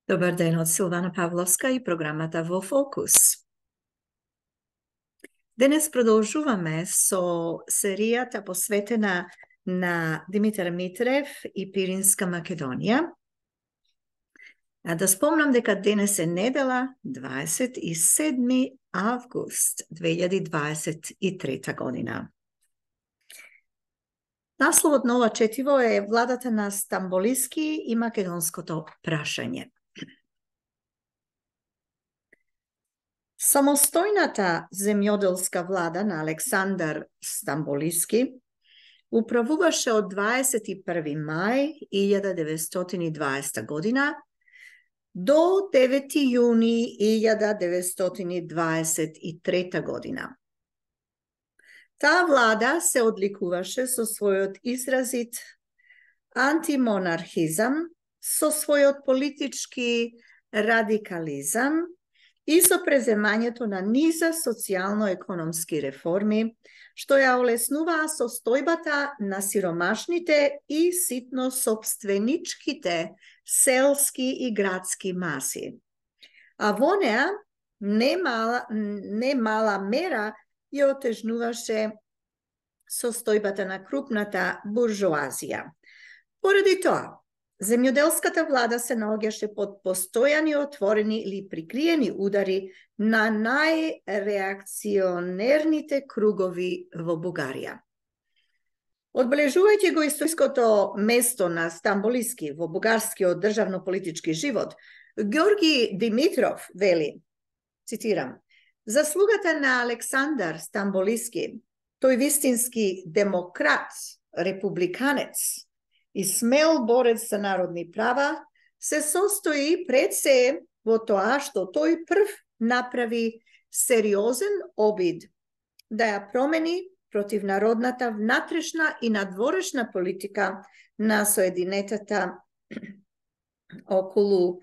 Добар ден од Силвана Павловска и програмата Во Фокус. Денес продолжуваме со серијата посветена на Димитар Митрев и Пиринска Македонија. Да спомнам дека денес е недела, 27. август 2023 година. Насловот на ова четиво е Владата на Стамболиски и македонското прашање. Самостојната земјоделска влада на Александар Стамболиски управуваше од 21. мај 1920 година до 9. јуни 1923 година. Таа влада се одликуваше со својот изразит антимонархизам, со својот политички радикализам и со преземањето на низа социјално-економски реформи, што ја олеснуваа состојбата на сиромашните и ситно собственичките селски и градски маси. А во неа не мала мера ја отежнуваше состојбата на крупната буржоазија. Поради тоа, земјоделската влада се наоѓаше под постојани отворени или прикриени удари на најреакционерните кругови во Бугарија. Одбележувајќи го историското место на Стамболиски во бугарскиот државно-политички живот, Ѓорги Димитров вели, цитирам, заслугата на Александар Стамболиски, тој вистински демократ, републиканец и смел борец за народни права, се состои пред се во тоа што тој прв направи сериозен обид да ја промени противнародната внатрешна и надворешна политика на Соединетата околу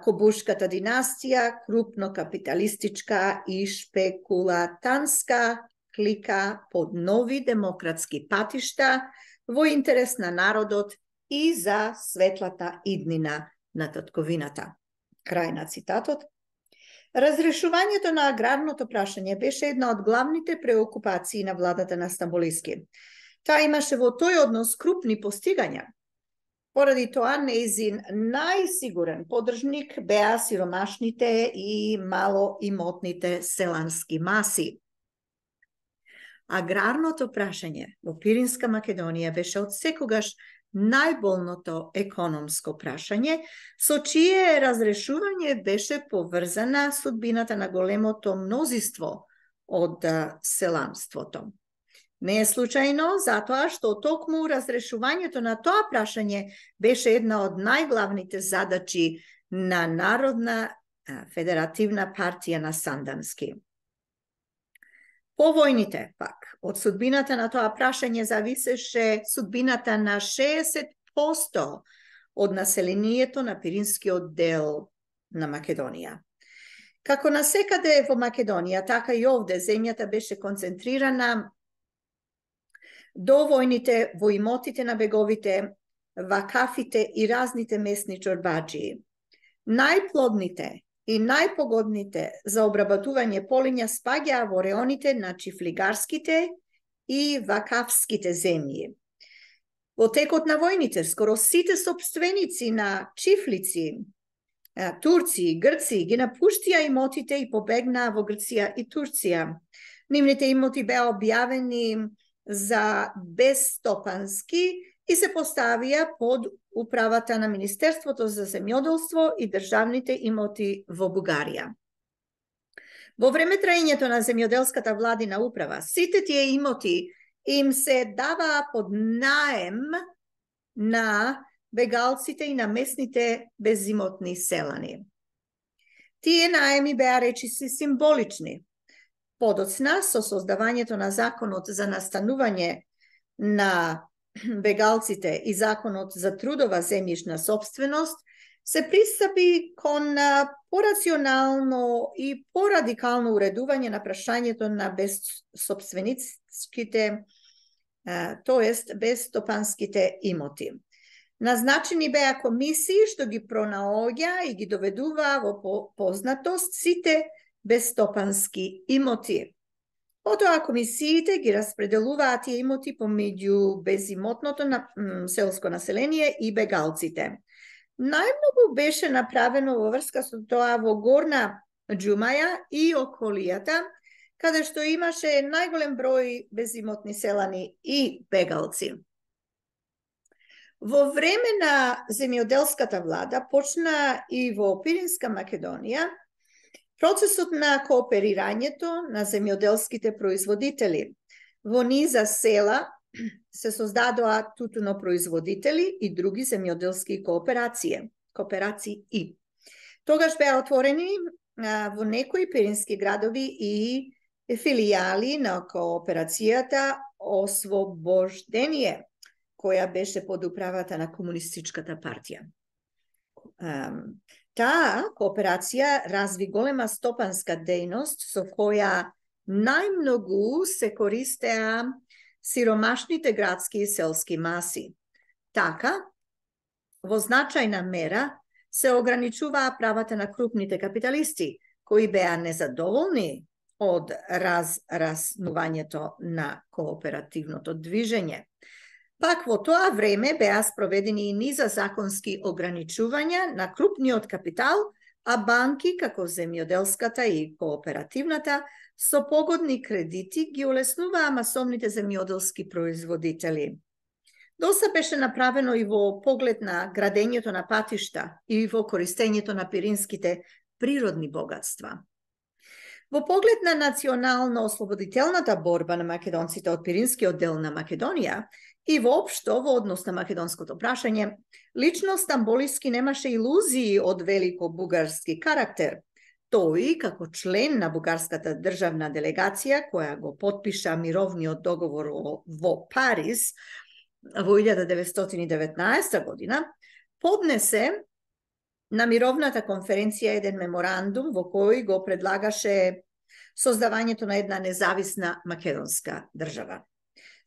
Кобушката династија, крупно капиталистичка и шпекулатанска клика под нови демократски патишта во интерес на народот и за светлата иднина на татковината. Крај на цитатот. Разрешувањето на аграрното прашање беше една од главните преокупации на владата на Стамболиски. Таа имаше во тој однос крупни постигања. Поради тоа, нејзин најсигурен поддржник беа сиромашните и малоимотните селански маси. Аграрното прашање во Пиринска Македонија беше од секогаш најболното економско прашање, со чие разрешување беше поврзана судбината на големото мнозинство од селанството. Не е случајно затоа што токму разрешувањето на тоа прашање беше една од најглавните задачи на Народна федеративна партија на Сандански. По војните, пак, од судбината на тоа прашање зависеше судбината на 60% од населението на пиринскиот дел на Македонија. Како насекаде во Македонија, така и овде земјата беше концентрирана до војните во имотите на беговите, вакафите и разните месни чорбаджии. Најплодните и најпогодните за обработување полиња спаѓаа во реоните на чифлигарските и вакафските земји. Во текот на војните, скоро сите собственици на чифлици, турци и грци ги напуштија имотите и побегнаа во Грција и Турција. Нивните имоти беа објавени за безстопански и се поставија под управата на Министерството за земјоделство и државните имоти во Бугарија. Во време траењето на земјоделската владина управа, сите тие имоти им се даваа под наем на бегалците и на местните безимотни селани. Тие наеми беа речиси символични. Подоцна, со создавањето на законот за настанување на бегалците и законот за трудова земјишна собственост, се пристапи кон порационално и порадикално уредување на прашањето на безсобственицките, тоест безстопанските имоти. Назначени беа комисии што ги пронаоѓа и ги доведува во познатост сите безстопански имоти. Потоа комисиите ги распределуваат тие имоти помеѓу безимотното селско население и бегалците. Најмногу беше направено во врска со тоа во Горна Џумаја и околијата, каде што имаше најголем број безимотни селани и бегалци. Во време на земјоделската влада почна и во Пиринска Македонија процесот на кооперирањето на земјоделските производители. Во низа села се создадоа тутунопроизводители и други земјоделски кооперации. Тогаш беа отворени во некои пирински градови и филијали на кооперацијата Освобождение, која беше под управата на Комунистичката партија. Таа кооперација разви голема стопанска дејност со која најмногу се користеа сиромашните градски и селски маси. Така, во значајна мера се ограничуваа правата на крупните капиталисти, кои беа незадоволни од разнувањето на кооперативното движење. Пак во тоа време беа спроведени и низа законски ограничувања на крупниот капитал, а банки, како земјоделската и кооперативната, со погодни кредити ги олеснуваа масовните земјоделски производители. Доста беше направено и во поглед на градењето на патишта и во користењето на пиринските природни богатства. Во поглед на национално-ослободителната борба на македонците од пиринскиот дел на Македонија и воопшто во однос на македонското прашање, лично Стамболиски немаше илузии од велико бугарски карактер. Тој, како член на бугарската државна делегација, која го потпиша мировниот договор во Париз во 1919 година, поднесе на мировната конференција еден меморандум во кој го предлагаше создавањето на една независна македонска држава.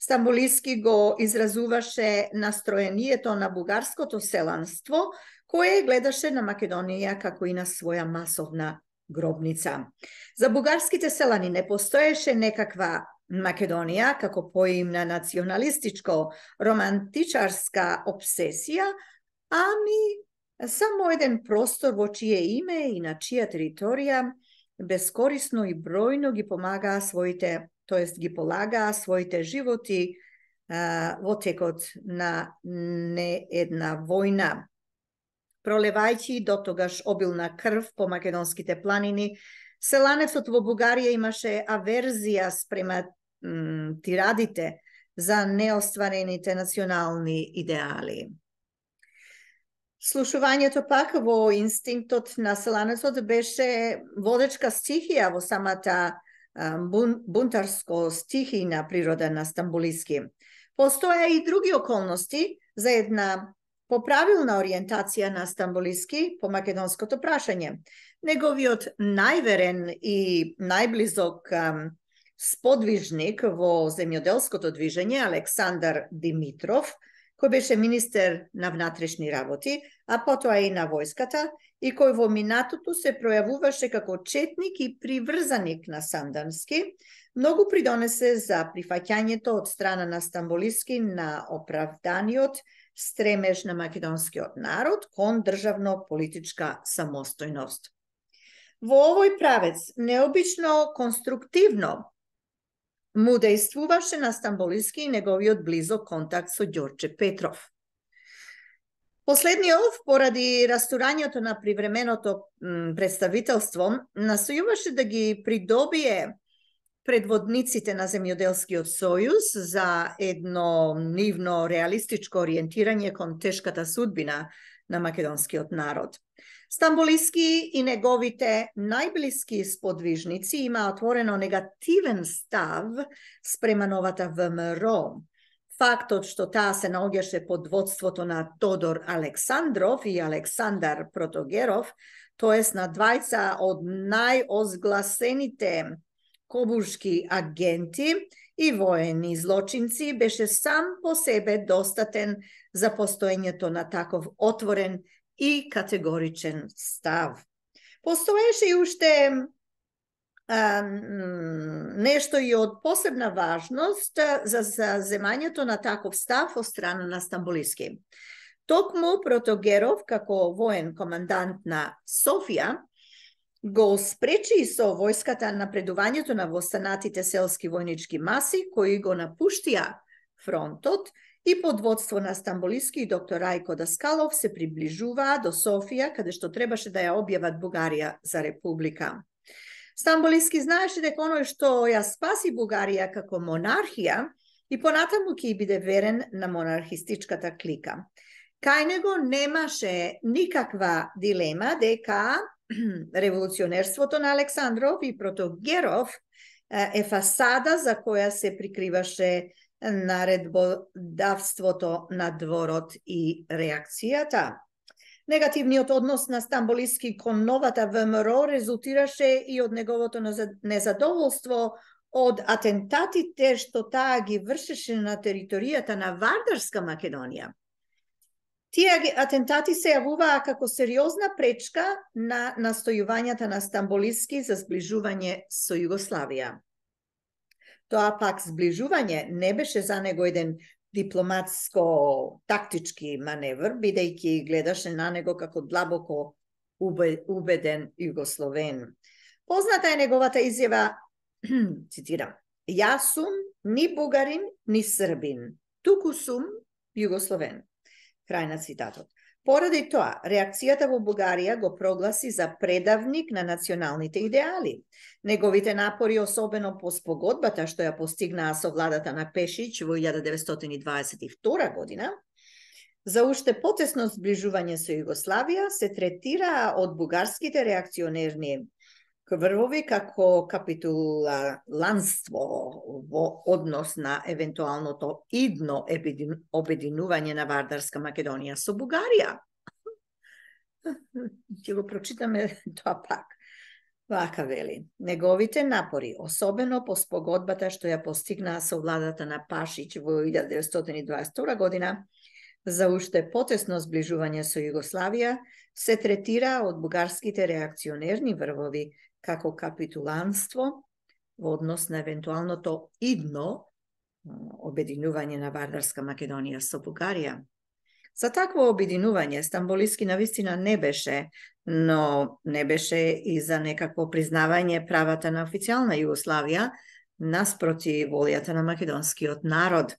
Стамболиски го изразуваше настроението на бугарското селанство, кое гледаше на Македонија како и на своја масовна гробница. За бугарските селани не постоеше некаква Македонија како поимна националистичко-романтичарска обсесија, ами само еден простор во чие име и на чија територија бескорисно и бројно ги полагаа своите животи во текот на не една војна. Пролевајќи до тогаш обилна крв по македонските планини, селанецот во Бугарија имаше аверзија спрема тирадите за неостварените национални идеали. Слушувањето пак во инстинктот на селанецот беше водечка стихија во самата бунтарско стихijна природа на Стамболиски. Постоја и други околности за една поправилна ориентација на Стамболиски по македонското прашање. Неговиот најверен и најблизок сподвижник во земјоделското движење, Александар Димитров, кој беше министер на внатрешни работи, а потоа и на војската, и кој во минатото се пројавуваше како четник и приврзаник на Сандански, многу придонесе за прифаќањето од страна на Стамболиски на оправданиот стремеж на македонскиот народ кон државно-политичка самостојност. Во овој правец, необично конструктивно, му дејствуваше на Стамболиски и неговиот близок контакт со Ѓорче Петров. Последниот, поради растурањето на привременото представителство, настојуваше да ги придобие предводниците на Земјоделскиот сојуз за едно нивно реалистичко ориентирање кон тешката судбина на македонскиот народ. Стамболиски и неговите најблиски сподвижници има отворено негативен став спрема новата ВМРО. Фактот што таа се наоѓаше под водството на Тодор Александров и Александар Протогеров, тоест на двајца од најозгласените кобуршки агенти, и воени злочинци беше сам по себе достатен за постоењето на таков отворен и категоричен став. Постоеше и уште нешто и од посебна важност за земањето на таков став од страна на Стамболиски. Токму Протогеров, како воен командант на Софија, го спречи со војската напредувањето на востанатите селски војнички маси, кои го напуштија фронтот и под водство на Стамболиски и доктор Рајко Даскалов се приближуваа до Софија, каде што требаше да ја објават Бугарија за република. Стамболиски знаеше дека оној што ја спаси Бугарија како монархија и понатаму ќе биде верен на монархистичката клика. Кај него немаше никаква дилема дека револуционерството на Александров и Протогеров е фасада за која се прикриваше наредбодавството на дворот и реакцијата. Негативниот однос на Стамболиски кон новата ВМРО резултираше и од неговото незадоволство од атентатите што таа ги вршеше на територијата на Вардарска Македонија. Тие атентати се јавуваа како сериозна пречка на настојувањата на Стамболиски за зближување со Југославија. Тоа пак зближување не беше за него еден дипломатско-тактички маневр, бидејќи гледаше на него како длабоко убеден југословен. Позната е неговата изјава, цитирам, "Јас сум ни бугарин, ни србин, туку сум југословен." Крај на цитатот. Поради тоа, реакцијата во Бугарија го прогласи за предавник на националните идеали. Неговите напори, особено по спогодбата што ја постигнаа со владата на Пешич во 1922 година, за уште потесно зближување со Југославија, се третираа од бугарските реакционерни врвови како капитуланство во однос на евентуалното идно обединување на Вардарска Македонија со Бугарија. Ќе го прочитаме тоа пак. Вака вели: неговите напори, особено по спогодбата што ја постигнаа со владата на Пашич во 1922 година, за уште потесно зближување со Југославија, се третираа од бугарските реакционерни врвови како капитуланство во однос на евентуалното идно обединување на Вардарска Македонија со Бугарија. За такво обединување Стамболиски навистина не беше, но не беше и за некакво признавање правата на официјална Југославија наспроти волјата на македонскиот народ.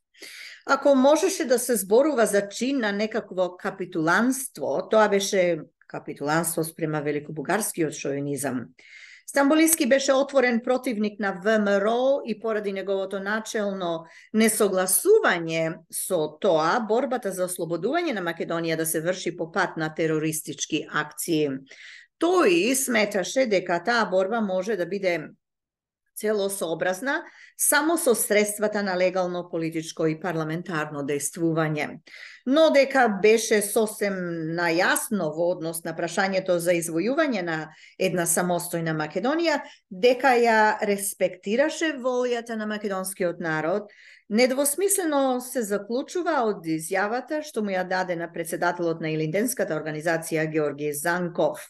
Ако можеше да се зборува за чин на некакво капитуланство, тоа беше капитуланство спрема великобугарскиот шовинизам. Стамболиски беше отворен противник на ВМРО и поради неговото начелно несогласување со тоа, борбата за ослободување на Македонија да се врши по пат на терористички акции. Тој сметаше дека таа борба може да биде целосообразна само со средствата на легално политичко и парламентарно действување. Но дека беше сосем најасно во однос на прашањето за извојување на една самостојна Македонија, дека ја респектираше волјата на македонскиот народ, недвосмислено се заклучува од изјавата што му ја даде на председателот на Илинденската организација Георги Занков.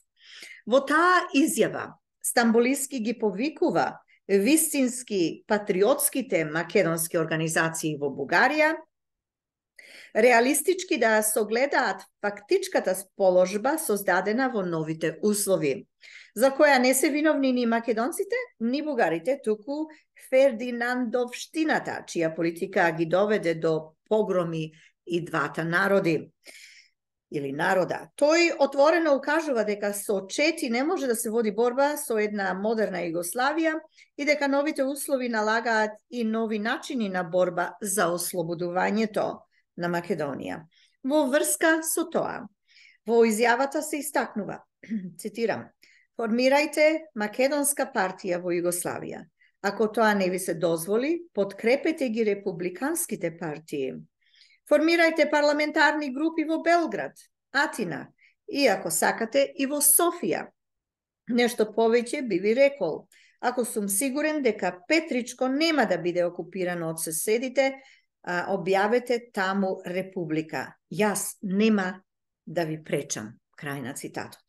Во таа изјава Стамболиски ги повикува вистински патриотските македонски организации во Бугарија реалистички да согледаат фактичката положба создадена во новите услови, за која не се виновни ни македонците, ни бугарите, туку Фердинандовштината, чија политика ги доведе до погроми и двата народи или народа. Тој отворено укажува дека со чети не може да се води борба со една модерна Југославија и дека новите услови налагаат и нови начини на борба за ослободувањето на Македонија. Во врска со тоа, во изјавата се истакнува, цитирам, формирајте Македонска партија во Југославија. Ако тоа не ви се дозволи, подкрепете ги републиканските партии. Формирајте парламентарни групи во Белград, Атина и, ако сакате, и во Софија. Нешто повеќе би ви рекол. ако сум сигурен дека Петричко нема да биде окупирано од соседите, објавете таму република. Јас нема да ви пречам. Крај на цитатот.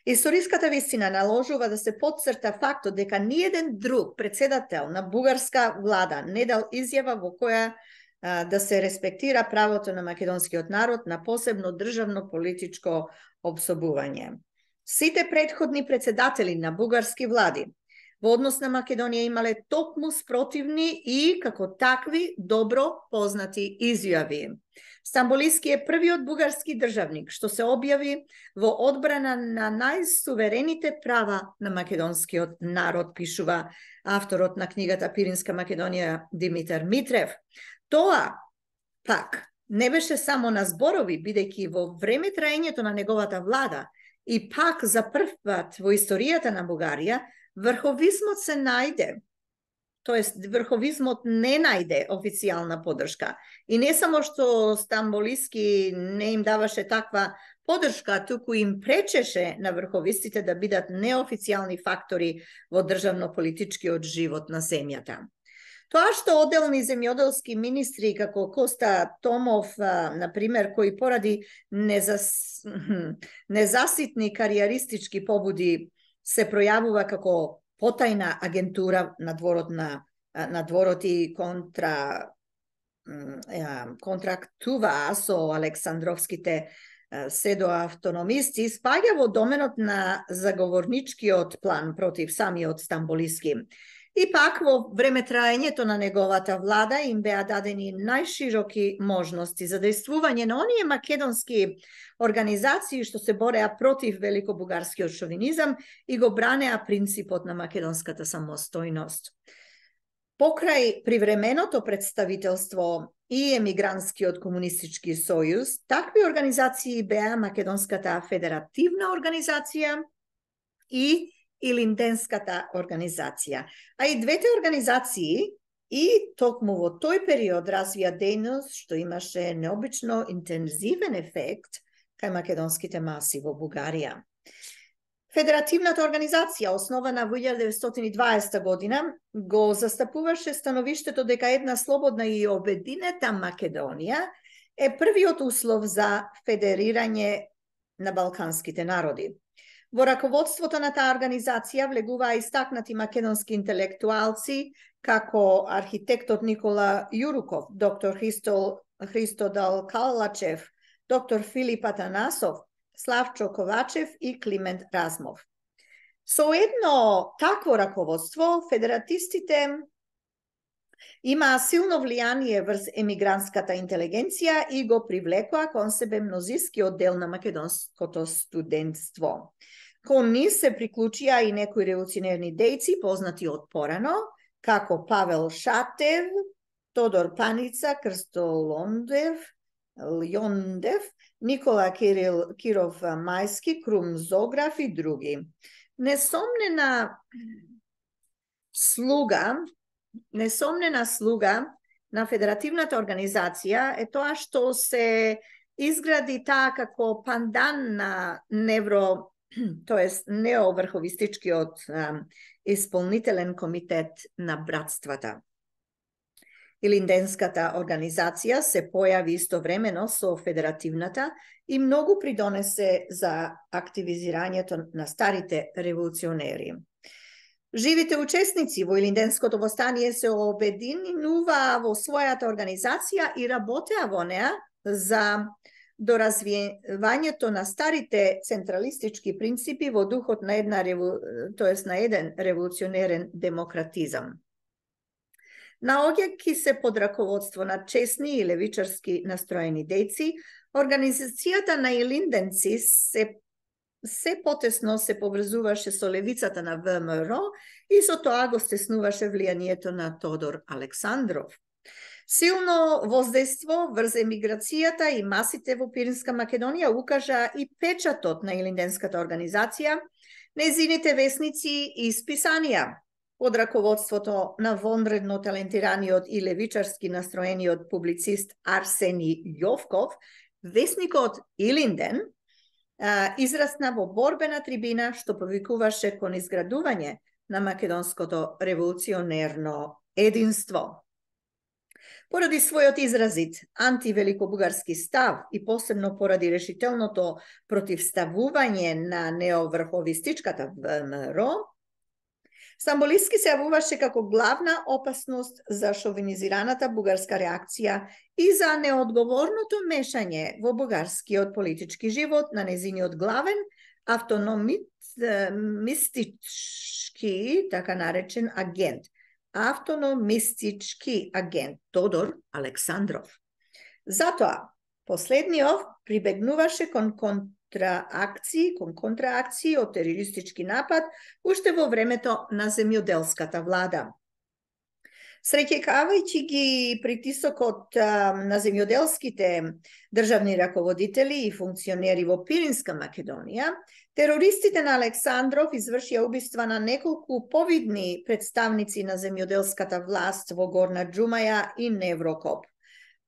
Историската вистина наложува да се потцрта фактот дека ниеден друг председател на бугарска влада не дал изјава во која да се респектира правото на македонскиот народ на посебно државно политичко обсобување. Сите претходни председатели на бугарски влади во однос на Македонија имале токму спротивни и, како такви, добро познати изјави. Стамболиски е првиот бугарски државник што се објави во одбрана на најсуверените права на македонскиот народ, пишува авторот на книгата Пиринска Македонија Димитар Митрев. Тоа, пак, не беше само на зборови, бидејќи во време траењето на неговата влада и пак за прв пат во историјата на Бугарија, врховизмот се најде, тоест врховизмот не најде официјална поддршка. И не само што Стамболиски не им даваше таква поддршка, туку им пречеше на врховистите да бидат неофицијални фактори во државно-политичкиот живот на земјата. Тоа што одделни земјоделски министри како Коста Томов, например, кои поради незаситни кариеристички побуди се пројавува како потајна агентура на дворот и контрактува со Александровските седоавтономисти, спаѓа во доменот на заговорничкиот план против самиот Стамболиски. И пак во време траењето на неговата влада им беа дадени најшироки можности за действување на оние македонски организации што се бореа против великобугарскиот шовинизам и го бранеа принципот на македонската самостојност. Покрај привременото представителство и емигрантскиот комунистички сојуз, такви организации беа Македонската федеративна организација и Илинденската организација. А и двете организации и токму во тој период развија дејност што имаше необично интензивен ефект кај македонските маси во Бугарија. Федеративната организација, основана во 1920 година, го застапуваше становиштето дека една слободна и обединета Македонија е првиот услов за федерирање на балканските народи. Во раководството на таа организација влегуваа истакнати македонски интелектуалци, како архитектот Никола Јуруков, доктор Христодал Калачев, доктор Филип Атанасов, Славчо Ковачев и Климент Размов. Со едно такво раководство, федератистите имаа силно влијание врз емигрантската интелигенција и го привлекоа кон себе мнозискиот дел на македонското студентство. Кон нив се приклучија и некои револуционерни дејци, познати од порано, како Павел Шатев, Тодор Паница, Крсто Лјондев, Никола Киров Мајски, Крум Зограф и други. Несомнена слуга на федеративната организација е тоа што се изгради таа како пандан на неоврховистичкиот исполнителен комитет на братствата. Илинденската организација се појави истовремено со федеративната и многу придонесе за активизирањето на старите револуционери. Живите учесници во Илинденското востание се обединуваа во својата организација и работеа во неа за доразвивањето на старите централистички принципи во духот на еден револуционерен демократизам. Наоѓајќи се под раководство на честни и левичарски настроени дејци, организацијата на илинденци се потесно се поврзуваше со левицата на ВМРО и со тоа го стеснуваше влијанието на Тодор Александров. Силно воздейство врз емиграцијата и масите во Пиринска Македонија укажа и печатот на Илинденската организација, нејзините весници и списанија, под раководството на вонредно талентираниот и левичарски настроениот публицист Арсени Јовков, весникот Илинден израсна во борбена трибина што повикуваше кон изградување на македонското револуционерно единство. Поради својот изразит антивеликобугарски став и посебно поради решителното противставување на неоврховистичката ВМРО, Стамболиски се јавуваше како главна опасност за шовинизираната бугарска реакција и за неодговорното мешање во бугарскиот политички живот на незиниот главен автономистички, така наречен агент, Тодор Александров. Затоа, последниот прибегнуваше кон контраакции од терористички напад уште во времето на земјоделската влада. Среќавајќи ги притисокот на земјоделските државни раководители и функционери во Пиринска Македонија, терористите на Александров извршија убиства на неколку повидни представници на земјоделската власт во Горна Џумаја и Неврокоп.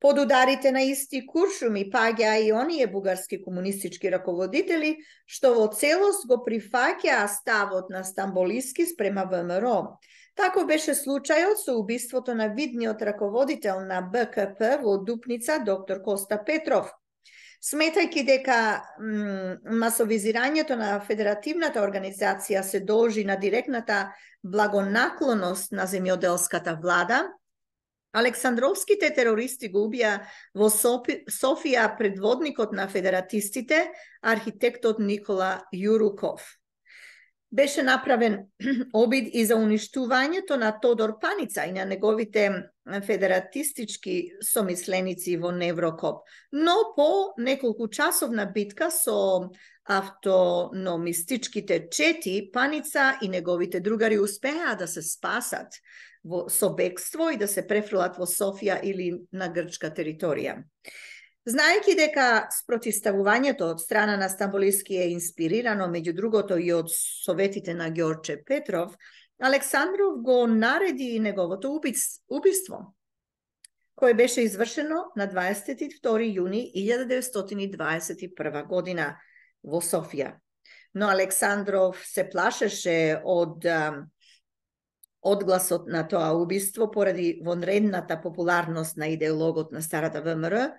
Под ударите на исти куршуми паѓаа и оние бугарски комунистички раководители, што во целост го прифаќаа ставот на Стамболиски спрема ВМРО. Тако беше случајот со убиството на видниот раководител на БКП во Дупница, доктор Коста Петров. Сметајќи дека масовизирањето на федеративната организација се должи на директната благонаклоност на земјоделската влада, Александровските терористи го убија во Софија предводникот на федератистите, архитектот Никола Јуруков. Беше направен обид и за уништувањето на Тодор Паница и на неговите федератистички somисленици во Неврокоп, но по неколку часовна битка со автономистичките чети, Паница и неговите другари успеа да се спасат со бегство и да се префрлат во Софија или на грчка територија. Знаејќи дека спротивставувањето од страна на Стамболиски е инспирирано, меѓу другото, и од советите на Ѓорче Петров, Александров го нареди неговото убиство, кое беше извршено на 22 јуни 1921 година во Софија. Но Александров се плашеше од одгласот на тоа убиство поради вонредната популарност на идеологот на старата ВМРО,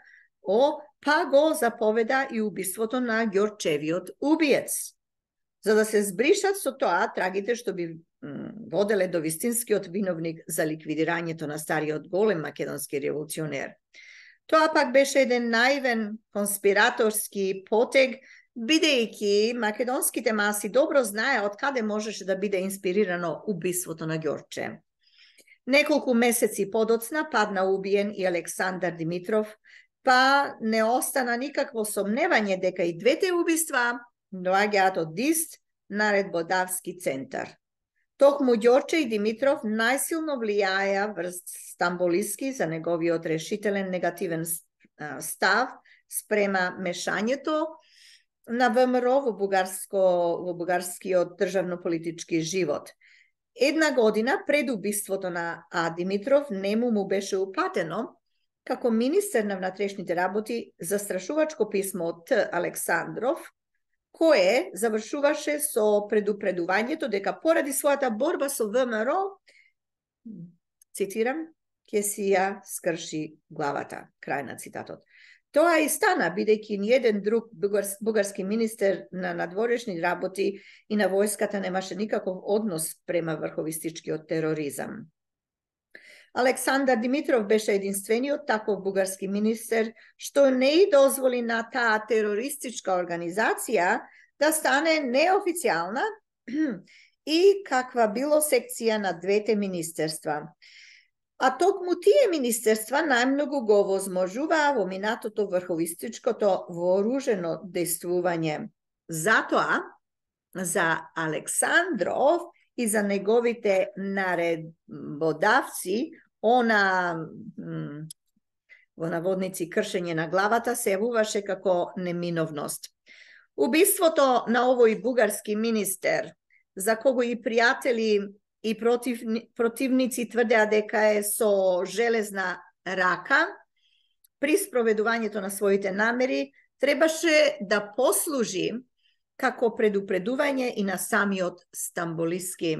па го заповеда и убиството на Ѓорчевиот убиец. За да се збришат со тоа трагите што би воделе до вистинскиот виновник за ликвидирањето на стариот голем македонски револуционер. Тоа пак беше еден наивен конспираторски потег, бидејќи македонските маси добро знае од каде можеше да биде инспирирано убиството на Ѓорче. Неколку месеци подоцна падна убиен и Александар Димитров, па не остана никакво сомневање дека и двете убиства доаѓаат од ист наредбодавски центар. Токму Ѓорче и Димитров најсилно влијаеа врз Стамболиски за неговиот решителен негативен став спрема мешањето на ВМРО во бугарскиот државно-политички живот. Една година пред убиството на Димитров нему му беше упатено како министер на внатрешните работи застрашувачко писмо од Александров, кое завршуваше со предупредувањето дека поради својата борба со ВМРО, цитирам, ќе си ја скрши главата. Крај на цитатот. Тоа и стана, бидејќи ниеден друг бугарски министер на надворешни работи и на војската немаше никаков однос према врховистичкиот тероризам. Александар Димитров беше единствениот таков бугарски министер што не и дозволи на таа терористичка организација да стане неофицијална и каква било секција на двете министерства. А токму тие министерства најмногу го возможуваа во минатото врховистичкото вооружено действување. Затоа, за Александров и за неговите наредбодавци, во наводници кршење на главата се јавуваше како неминовност. Убиството на овој бугарски министер, за кого и пријатели и противници тврдеа дека е со железна рака, при спроведувањето на своите намери, требаше да послужи како предупредување и на самиот Стамболиски.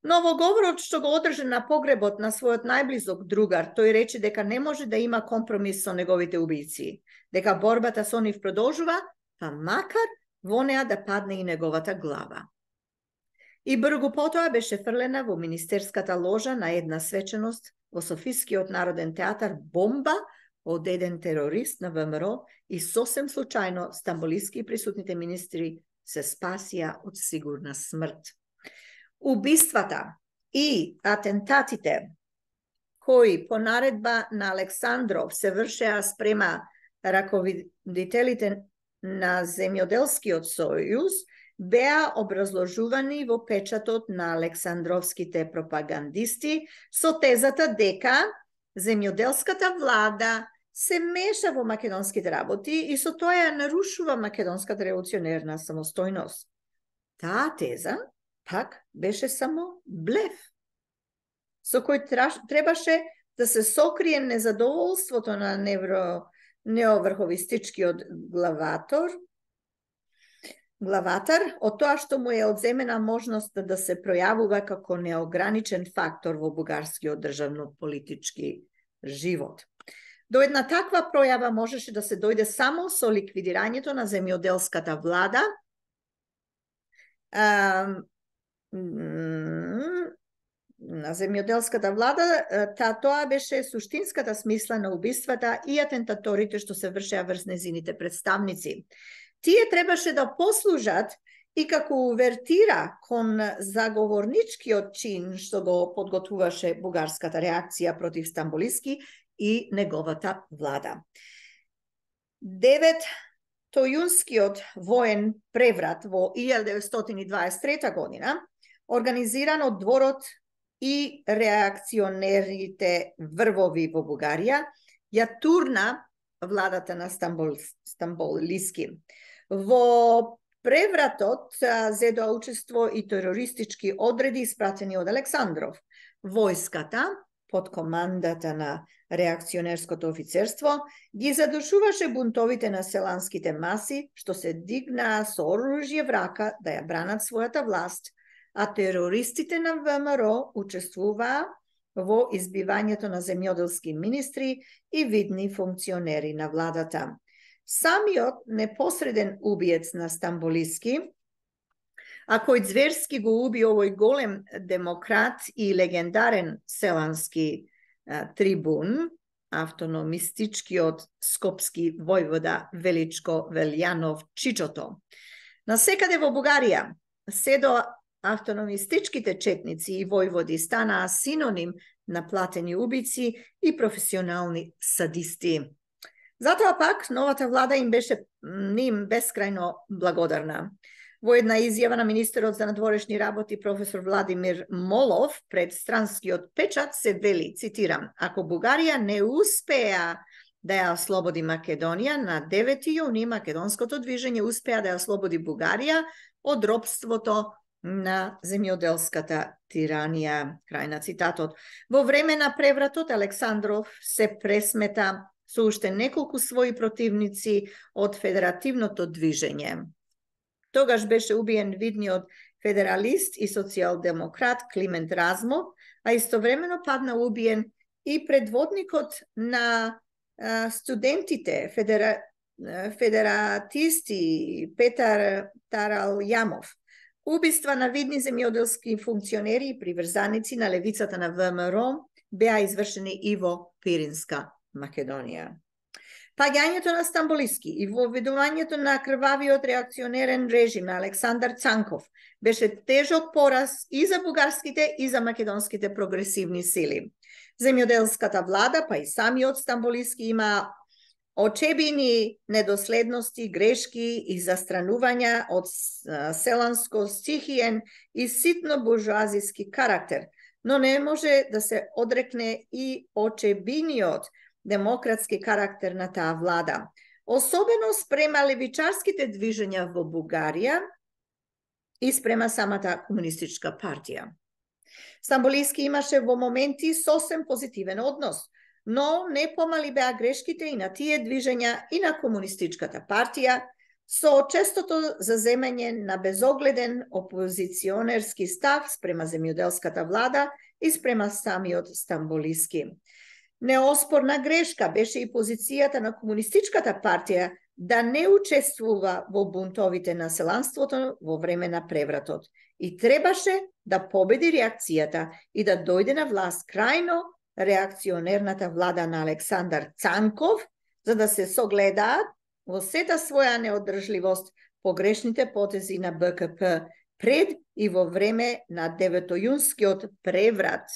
Но во говорот што го одржа на погребот на својот најблизок другар, тој рече дека не може да има компромис со неговите убици, дека борбата со нив продолжува, па макар во неа да падне и неговата глава. И бргу потоа беше фрлена во министерската ложа на една свеченост во Софискиот народен театар бомба од еден терорист на ВМРО и сосем случајно стамболиски присутните министри се спасија од сигурна смрт. Убиствата и атентатите кои по наредба на Александров се вршеа спрема раководителите на Земјоделскиот сојуз беа образложувани во печатот на Александровските пропагандисти со тезата дека земјоделската влада се меша во македонските работи и со тоа ја нарушува македонската револуционерна самостојност. Таа теза пак беше само блеф, со кој требаше да се сокрие незадоволството на неоврховистичкиот главатар од тоа што му е одземена можност да се пројавува како неограничен фактор во бугарскиот државно-политички живот. До една таква пројава можеше да се дојде само со ликвидирањето на земјоделската влада, тоа беше суштинската смисла на убиствата и атентаторите што се вршеа врз незините представници. Тие требаше да послужат и како увертира кон заговорничкиот чин што го подготвуваше бугарската реакција против Стамболиски и неговата влада. 9-тојунскиот воен преврат во 1923 година, организиран од дворот и реакционерите врвови во Бугарија, ја турна владата на Стамболиски. Во превратот зедоа учество и терористички одреди испратени од Александров. Војската, под командата на реакционерското офицерство, ги задушуваше бунтовите на селанските маси, што се дигнаа со оружје в рака да ја бранат својата власт, а терористите на ВМРО учествуваа во избивањето на земјоделски министри и видни функционери на владата. Самиот непосреден убиец на Стамболиски, а кој зверски го уби овој голем демократ и легендарен селански трибун, автономистичкиот скопски војвода Величко Велјанов Чичото. Насекаде во Бугарија, седо автономистичките четници и војводи станаа синоним на платени убици и професионални садисти. Затоа пак новата влада им беше ним бескрајно благодарна. Во една изјава на министерот за надворешни работи професор Владимир Молов пред странскиот печат се вели, цитирам: "Ако Бугарија не успеа да ја ослободи Македонија, на 9 јуни македонското движење успеа да ја ослободи Бугарија од робството на земјоделската тиранија." Крај на цитатот. Во време на превратот Александров се пресмета со уште неколку своји противници од федеративното движење. Тогаш беше убиен видниот федералист и социјалдемократ Климент Размов, а истовремено падна убиен и предводникот на студентите, федератисти Петар Таралјамов. Убиства на видни земјоделски функционери и приврзаници на левицата на ВМРО беа извршени и во Пиринска Македонија. Паѓањето на Стамболиски и воведувањето на крвавиот реакционерен режим на Александар Цанков беше тежок пораз и за бугарските и за македонските прогресивни сили. Земјоделската влада, па и самиот Стамболиски има очебини недоследности, грешки и застранувања од селанско-стихиен и ситно-буржуазиски карактер, но не може да се одрекне и очебиниот демократски карактер на таа влада, особено спрема левичарските движења во Бугарија и спрема самата комунистичка партија. Стамболиски имаше во моменти сосем позитивен однос, но не помали беа грешките и на тие движења и на комунистичката партија, со честото заземање на безогледен опозиционерски став спрема земјоделската влада и спрема самиот Стамболиски. Неоспорна грешка беше и позицијата на Комунистичката партија да не учествува во бунтовите на селанството во време на превратот и требаше да победи реакцијата и да дојде на власт крајно реакционерната влада на Александар Цанков, за да се согледаат во сета своја неодржливост погрешните потези на БКП пред и во време на 9-јунскиот преврат.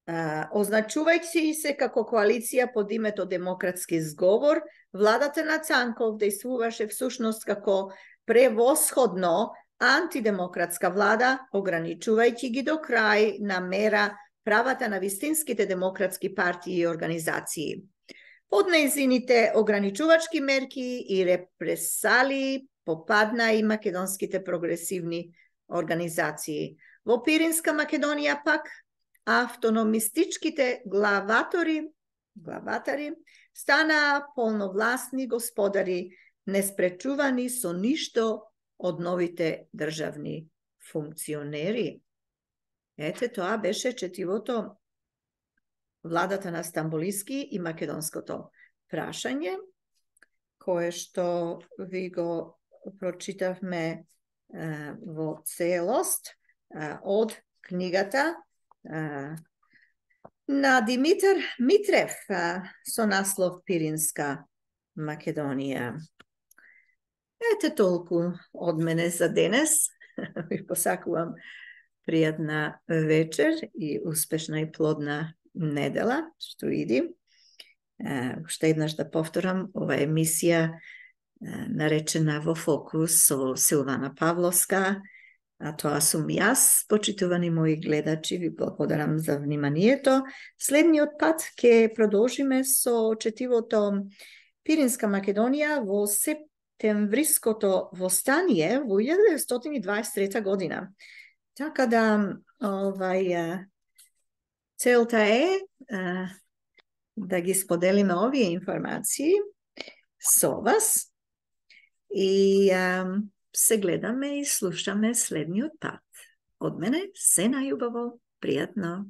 Означувајќи се како коалиција под името Демократски зговор, владата на Цанков действуваше всушност како превосходно антидемократска влада, ограничувајќи ги до крај на мера правата на вистинските демократски партии и организации. Под нејзините ограничувачки мерки и репресалии попадна и македонските прогресивни организации. Во Пиринска Македонија пак автономистичките главатари станаа полновласни господари, неспречувани со ништо од новите државни функционери. Ете, тоа беше четивото владата на Стамболиски и македонското прашање, кое што ви го прочитавме во целост од книгата на Димитар Митрев со наслов Пиринска Македонија. Ете толку од мене за денес. Ви посакувам пријатна вечер и успешна и плодна недела, што иди. Уште еднаш да повторам, ова емисија наречена Во фокус со Силвана Павловска, а тоа сум јас, почитувани мои гледачи, ви благодарам за вниманието. Следниот пат ќе продолжиме со четивото Пиринска Македонија во септемвриското востание во 1923 година. Така да, целта е да ги споделиме овие информации со вас и се гледаме и слушаме следниот пат. Од мене се најубаво, пријатно.